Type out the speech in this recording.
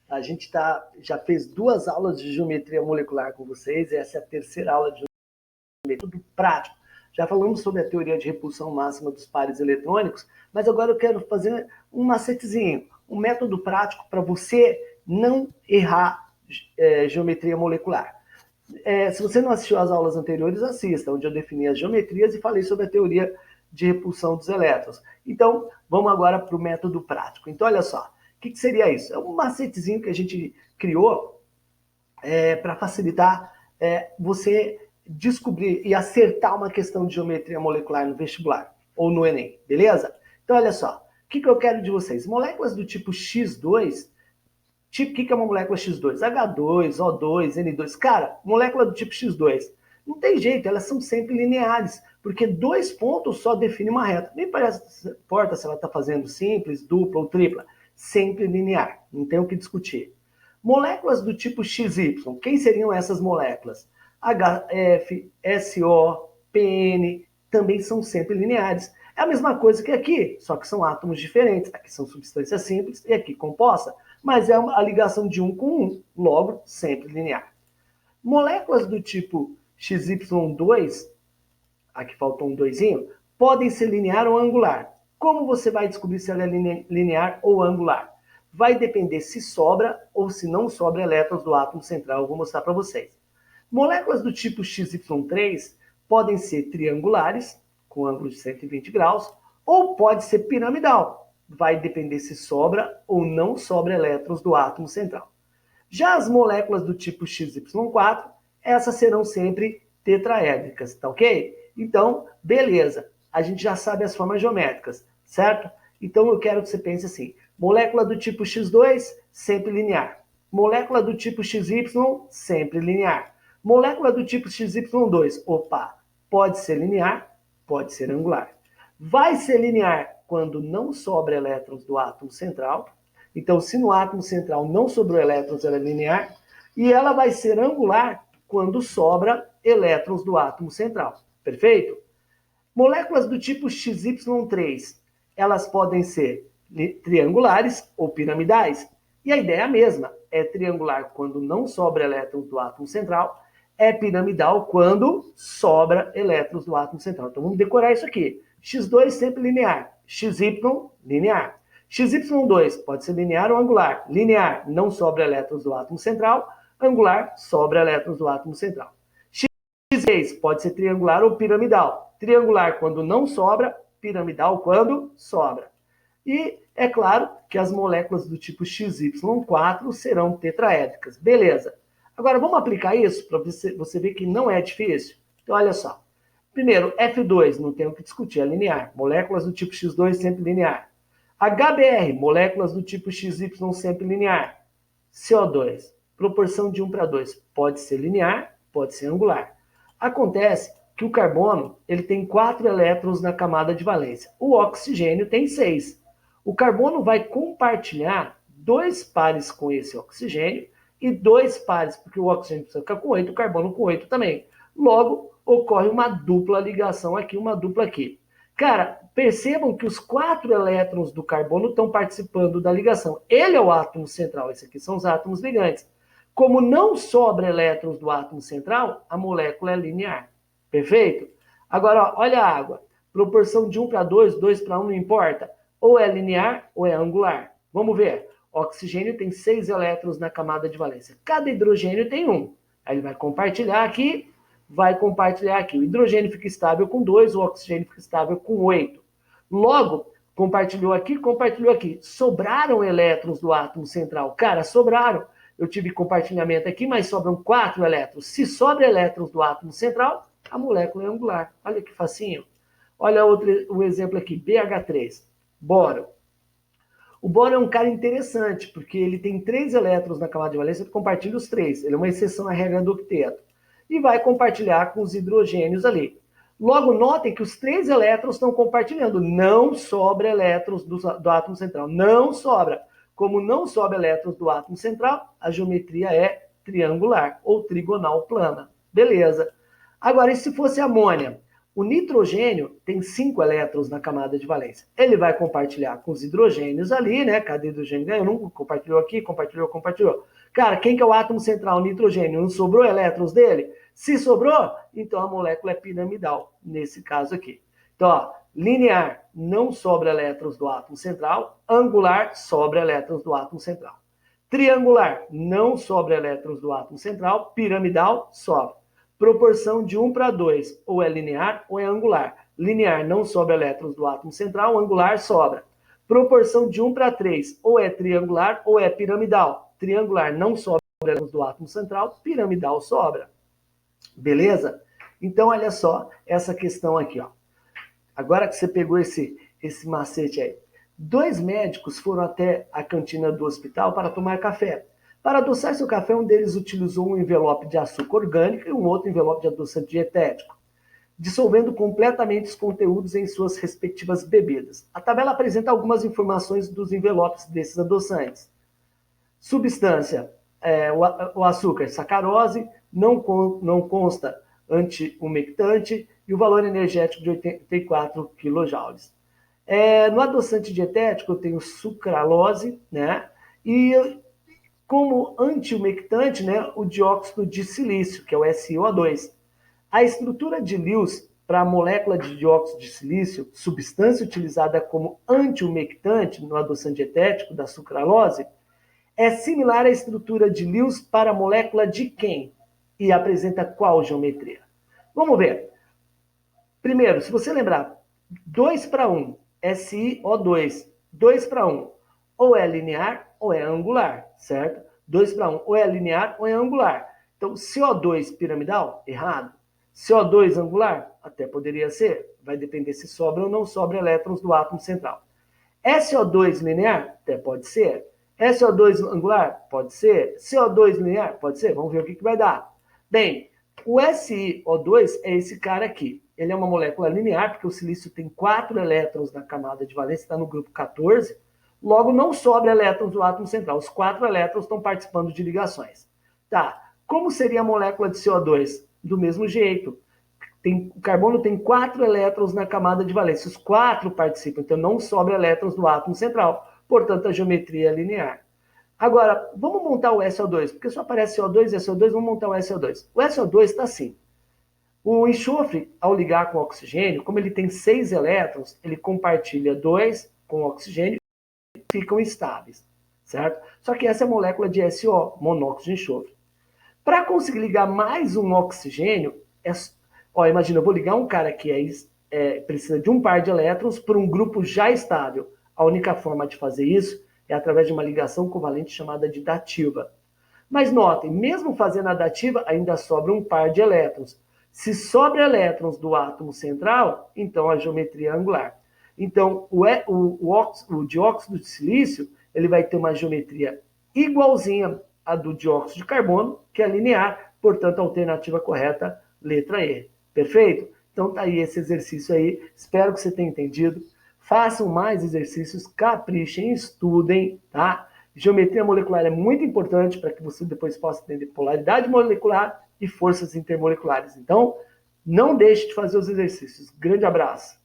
A gente já fez 2 aulas de geometria molecular com vocês, essa é a terceira aula de método prático. Já falamos sobre a teoria de repulsão máxima dos pares eletrônicos, mas agora eu quero fazer um macetezinho, um método prático para você não errar geometria molecular. Se você não assistiu às aulas anteriores, assista, onde eu defini as geometrias e falei sobre a teoria de repulsão dos elétrons. Então, vamos agora para o método prático. Então, olha só, o que seria isso? É um macetezinho que a gente criou para facilitar você descobrir e acertar uma questão de geometria molecular no vestibular ou no Enem, beleza? Então, olha só, o que eu quero de vocês? Moléculas do tipo X2, o que é uma molécula X2? H2, O2, N2. Cara, molécula do tipo X2, não tem jeito, elas são sempre lineares, porque 2 pontos só definem uma reta. Nem importa se ela está fazendo simples, dupla ou tripla, sempre linear, não tem o que discutir. Moléculas do tipo XY, quem seriam essas moléculas? HF, SO, PN, também são sempre lineares. É a mesma coisa que aqui, só que são átomos diferentes. Aqui são substâncias simples e aqui composta, mas é a ligação de um com um, logo sempre linear. Moléculas do tipo XY2, aqui faltou um doisinho, podem ser linear ou angular. Como você vai descobrir se ela é linear ou angular? Vai depender se sobra ou se não sobra elétrons do átomo central. Eu vou mostrar para vocês. Moléculas do tipo XY3 podem ser triangulares, com ângulo de 120 graus, ou pode ser piramidal. Vai depender se sobra ou não sobra elétrons do átomo central. Já as moléculas do tipo XY4, essas serão sempre tetraédricas, tá ok? Então, beleza. A gente já sabe as formas geométricas, certo? Então, eu quero que você pense assim. Molécula do tipo X2, sempre linear. Molécula do tipo XY, sempre linear. Molécula do tipo XY2, opa, pode ser linear, pode ser angular. Vai ser linear quando não sobra elétrons do átomo central. Então, se no átomo central não sobrou elétrons, ela é linear. E ela vai ser angular quando sobra elétrons do átomo central. Perfeito? Moléculas do tipo XY3, elas podem ser triangulares ou piramidais. E a ideia é a mesma. É triangular quando não sobra elétrons do átomo central. É piramidal quando sobra elétrons do átomo central. Então, vamos decorar isso aqui. X2 sempre linear. XY, linear. XY2 pode ser linear ou angular. Linear, não sobra elétrons do átomo central. Angular, sobra elétrons do átomo central. X3 pode ser triangular ou piramidal. Triangular quando não sobra, piramidal quando sobra. E é claro que as moléculas do tipo XY4 serão tetraédricas. Beleza. Agora, vamos aplicar isso para você ver que não é difícil? Então, olha só. Primeiro, F2, não tem o que discutir, é linear. Moléculas do tipo X2 sempre linear. HBr, moléculas do tipo XY sempre linear. CO2, proporção de 1 para 2, pode ser linear, pode ser angular. Acontece que o carbono ele tem 4 elétrons na camada de valência. O oxigênio tem 6. O carbono vai compartilhar 2 pares com esse oxigênio e 2 pares, porque o oxigênio precisa ficar com 8, o carbono com 8 também. Logo, ocorre uma dupla ligação aqui, uma dupla aqui. Cara, percebam que os 4 elétrons do carbono estão participando da ligação. Ele é o átomo central, esses aqui são os átomos ligantes. Como não sobra elétrons do átomo central, a molécula é linear. Perfeito? Agora, ó, olha a água. Proporção de 1 para 2, 2 para 1 não importa. Ou é linear ou é angular. Vamos ver. O oxigênio tem 6 elétrons na camada de valência. Cada hidrogênio tem 1. Aí ele vai compartilhar aqui, vai compartilhar aqui. O hidrogênio fica estável com 2, o oxigênio fica estável com 8. Logo, compartilhou aqui. Sobraram elétrons do átomo central. Cara, sobraram. Eu tive compartilhamento aqui, mas sobram 4 elétrons. Se sobra elétrons do átomo central, a molécula é angular. Olha que facinho. Olha o exemplo aqui, BH3, boro. O boro é um cara interessante, porque ele tem 3 elétrons na camada de valência, ele compartilha os 3. Ele é uma exceção à regra do octeto. E vai compartilhar com os hidrogênios ali. Logo, notem que os 3 elétrons estão compartilhando. Não sobra elétrons do átomo central. Não sobra. Como não sobra elétrons do átomo central, a geometria é triangular ou trigonal plana. Beleza. Agora, e se fosse amônia? O nitrogênio tem 5 elétrons na camada de valência. Ele vai compartilhar com os hidrogênios ali, né? Cada hidrogênio ganhou um, compartilhou aqui, compartilhou. Cara, quem que é o átomo central? O nitrogênio. Não sobrou elétrons dele? Se sobrou, então a molécula é piramidal, nesse caso aqui. Então, ó, linear, não sobra elétrons do átomo central. Angular, sobra elétrons do átomo central. Triangular, não sobra elétrons do átomo central. Piramidal, sobra. Proporção de 1 para 2, ou é linear ou é angular. Linear não sobra elétrons do átomo central, angular sobra. Proporção de 1 para 3, ou é triangular ou é piramidal. Triangular não sobra elétrons do átomo central, piramidal sobra. Beleza? Então, olha só essa questão aqui, ó. Agora que você pegou esse macete aí. 2 médicos foram até a cantina do hospital para tomar café. Para adoçar seu café, um deles utilizou um envelope de açúcar orgânico e um outro envelope de adoçante dietético, dissolvendo completamente os conteúdos em suas respectivas bebidas. A tabela apresenta algumas informações dos envelopes desses adoçantes. Substância, o açúcar, sacarose, não consta anti-umectante e o valor energético de 84 kJ. No adoçante dietético eu tenho sucralose, né? E como antiumectante, né, o dióxido de silício, que é o SiO2. A estrutura de Lewis para a molécula de dióxido de silício, substância utilizada como antiumectante no adoçante dietético da sucralose, é similar à estrutura de Lewis para a molécula de quem? E apresenta qual geometria? Vamos ver. Primeiro, se você lembrar, 2 para 1, SiO2, 2 para 1, ou é linear ou é angular, certo? 2 para 1, ou é linear ou é angular. Então, CO2 piramidal, errado. CO2 angular, até poderia ser. Vai depender se sobra ou não sobra elétrons do átomo central. SO2 linear, até pode ser. SO2 angular, pode ser. CO2 linear, pode ser. Vamos ver o que vai dar. Bem, o SiO2 é esse cara aqui. Ele é uma molécula linear, porque o silício tem 4 elétrons na camada de valência, está no grupo 14. Logo, não sobra elétrons do átomo central. Os 4 elétrons estão participando de ligações. Tá. Como seria a molécula de CO2? Do mesmo jeito. O carbono tem 4 elétrons na camada de valência. Os 4 participam, então não sobra elétrons do átomo central. Portanto, a geometria é linear. Agora, vamos montar o SO2, porque só aparece CO2 e SO2, vamos montar o SO2. O SO2 está assim. O enxofre, ao ligar com o oxigênio, como ele tem 6 elétrons, ele compartilha 2 com o oxigênio e ficam estáveis, certo? Só que essa é a molécula de SO, monóxido de enxofre. Para conseguir ligar mais um oxigênio, imagina, eu vou ligar um cara que precisa de um par de elétrons por um grupo já estável. A única forma de fazer isso é através de uma ligação covalente chamada de dativa. Mas notem, mesmo fazendo a dativa, ainda sobra um par de elétrons. Se sobra elétrons do átomo central, então a geometria é angular. Então, o dióxido de silício ele vai ter uma geometria igualzinha à do dióxido de carbono, que é linear, portanto, a alternativa correta, letra E. Perfeito? Então, tá aí esse exercício aí. Espero que você tenha entendido. Façam mais exercícios, caprichem, estudem, tá? Geometria molecular é muito importante para que você depois possa entender polaridade molecular e forças intermoleculares. Então, não deixe de fazer os exercícios. Grande abraço.